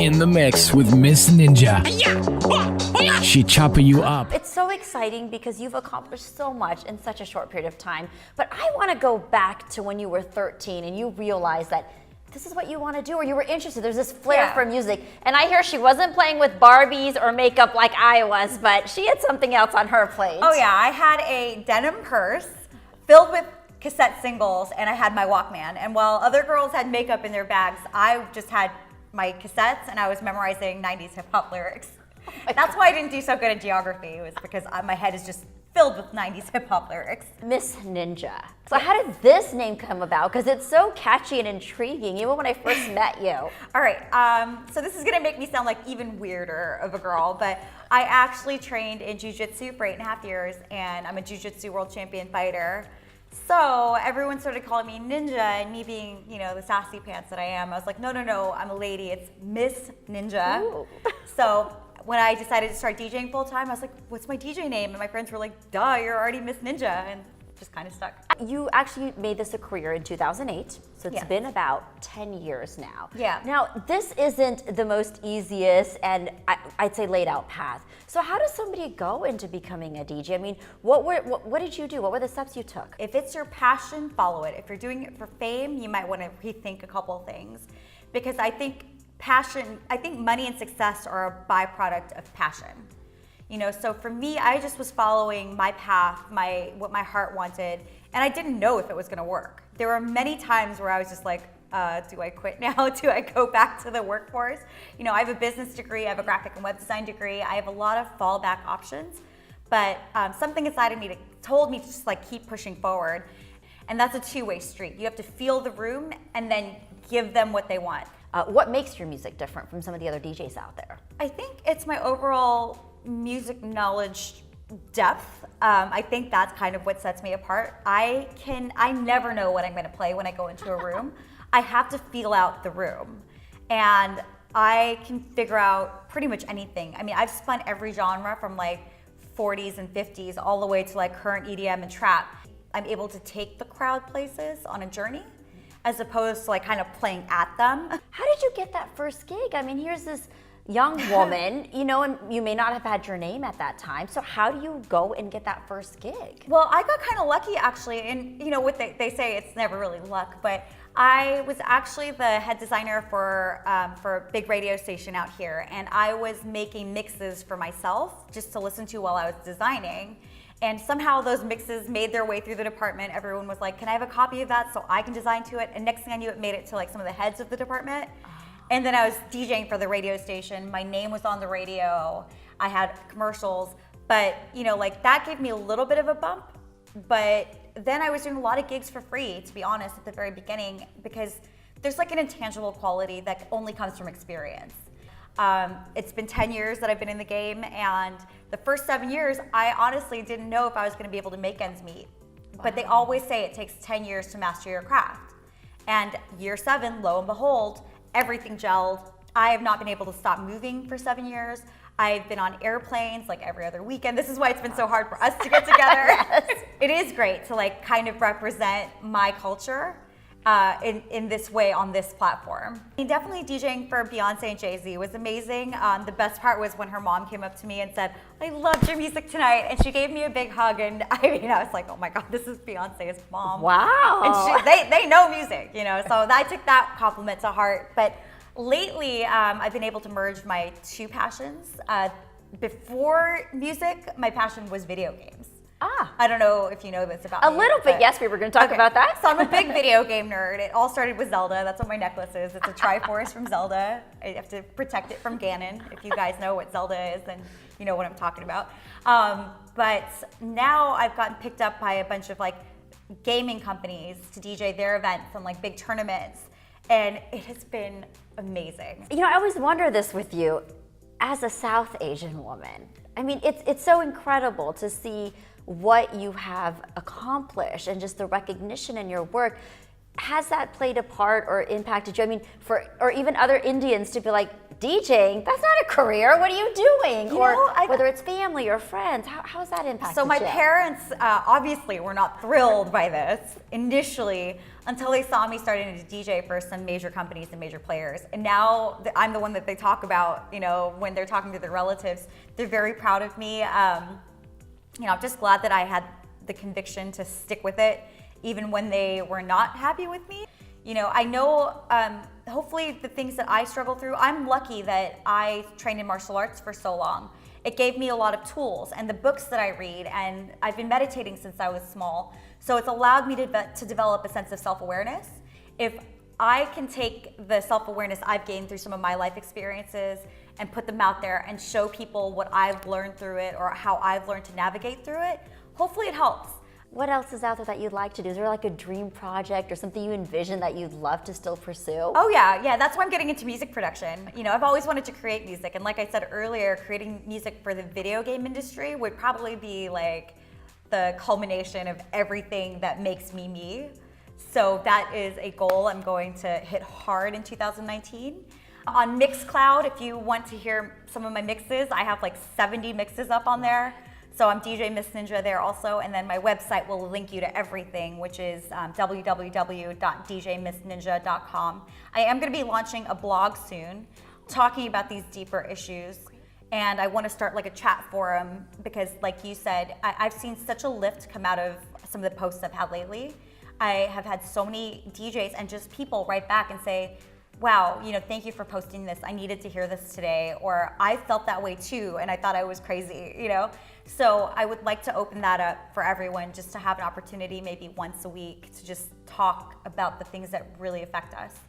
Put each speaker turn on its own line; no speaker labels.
in the mix with Miss Ninja. She chopper you up.
It's so exciting because you've accomplished so much in such a short period of time. But I want to go back to when you were 13 and you realized that this is what you want to do, or you were interested. There's this flair for music. And I hear she wasn't playing with Barbies or makeup like I was, but she had something else on her plate.
Oh yeah, I had a denim purse filled with cassette singles, and I had my Walkman. And while other girls had makeup in their bags, I just had my cassettes, and I was memorizing 90s hip hop lyrics. That's why I didn't do so good at geography. It was because my head is just filled with 90s hip hop lyrics.
Miss Ninja. So how did this name come about? Because it's so catchy and intriguing, even when I first met you.
All right, so this is gonna make me sound like even weirder of a girl, but I actually trained in jiu-jitsu for 8.5 years, and I'm a jiu-jitsu world champion fighter. So everyone started calling me Ninja, and me being, the sassy pants that I am, I was like, no, I'm a lady, it's Miss Ninja.
Ooh.
So when I decided to start DJing full time, I was like, what's my DJ name? And my friends were like, duh, you're already Miss Ninja, and it just kind of stuck.
You actually made this a career in 2008, so it's been about 10 years now.
Yeah.
Now, this isn't the most easiest and I'd say laid out path. So how does somebody go into becoming a DJ? I mean, what did you do? What were the steps you took?
If it's your passion, follow it. If you're doing it for fame, you might want to rethink a couple of things, because I think money and success are a byproduct of passion. So for me, I just was following my path, what my heart wanted, and I didn't know if it was gonna work. There were many times where I was just like, do I quit now? Do I go back to the workforce? I have a business degree, I have a graphic and web design degree, I have a lot of fallback options, but something inside of me told me to just keep pushing forward. And that's a two-way street. You have to feel the room and then give them what they want.
What makes your music different from some of the other DJs out there?
I think it's my overall music knowledge depth. I think that's kind of what sets me apart. I never know what I'm gonna play when I go into a room. I have to feel out the room. And I can figure out pretty much anything. I mean, I've spun every genre from 40s and 50s all the way to current EDM and trap. I'm able to take the crowd places on a journey, as opposed to kind of playing at them.
How did you get that first gig? I mean, here's this young woman, and you may not have had your name at that time. So how do you go and get that first gig?
Well, I got kind of lucky actually, and what they say, it's never really luck, but I was actually the head designer for a big radio station out here, and I was making mixes for myself just to listen to while I was designing. And somehow those mixes made their way through the department. Everyone was like, can I have a copy of that so I can design to it? And next thing I knew, it made it to some of the heads of the department. And then I was DJing for the radio station. My name was on the radio. I had commercials. But, that gave me a little bit of a bump. But then I was doing a lot of gigs for free, to be honest, at the very beginning, because there's an intangible quality that only comes from experience. It's been 10 years that I've been in the game, and the first 7 years, I honestly didn't know if I was gonna be able to make ends meet. Wow. But they always say it takes 10 years to master your craft. And year 7, lo and behold, everything gelled. I have not been able to stop moving for 7 years. I've been on airplanes every other weekend. This is why it's been so hard for us to get together. Yes. It is great to kind of represent my culture in this way on this platform. I mean, definitely DJing for Beyonce and Jay-Z was amazing. The best part was when her mom came up to me and said, I loved your music tonight. And she gave me a big hug, and I was like, oh my God, this is Beyonce's mom.
Wow.
And they know music, so I took that compliment to heart. But lately, I've been able to merge my two passions. Before music, my passion was video games. I don't know if you know this about me.
A little bit, yes, we were going to talk about that.
So I'm a big video game nerd. It all started with Zelda. That's what my necklace is. It's a Triforce from Zelda. I have to protect it from Ganon. If you guys know what Zelda is, then you know what I'm talking about. But now I've gotten picked up by a bunch of gaming companies to DJ their events and big tournaments. And it has been amazing.
I always wonder this with you, as a South Asian woman. I mean, it's so incredible to see what you have accomplished and just the recognition in your work. Has that played a part or impacted you? I mean, or even other Indians to be like, DJing, that's not a career. What are you doing? Whether it's family or friends, how's that impacted
So my
you?
parents obviously were not thrilled by this initially until they saw me starting to DJ for some major companies and major players. And now I'm the one that they talk about, when they're talking to their relatives. They're very proud of me. I'm just glad that I had the conviction to stick with it, even when they were not happy with me. I know, hopefully the things that I struggle through, I'm lucky that I trained in martial arts for so long. It gave me a lot of tools and the books that I read, and I've been meditating since I was small. So it's allowed me to develop a sense of self-awareness. If I can take the self-awareness I've gained through some of my life experiences and put them out there and show people what I've learned through it or how I've learned to navigate through it, hopefully it helps.
What else is out there that you'd like to do? Is there like a dream project or something you envision that you'd love to still pursue?
Oh yeah, that's why I'm getting into music production. I've always wanted to create music, and like I said earlier, creating music for the video game industry would probably be like the culmination of everything that makes me me. So that is a goal I'm going to hit hard in 2019. On Mixcloud, if you want to hear some of my mixes, I have like 70 mixes up on there. So I'm DJ Miss Ninja there also, and then my website will link you to everything, which is www.djmissninja.com. I am going to be launching a blog soon, talking about these deeper issues, and I want to start like a chat forum because, like you said, I've seen such a lift come out of some of the posts I've had lately. I have had so many DJs and just people write back and say, wow, thank you for posting this. I needed to hear this today. Or I felt that way too, and I thought I was crazy, So I would like to open that up for everyone, just to have an opportunity maybe once a week to just talk about the things that really affect us.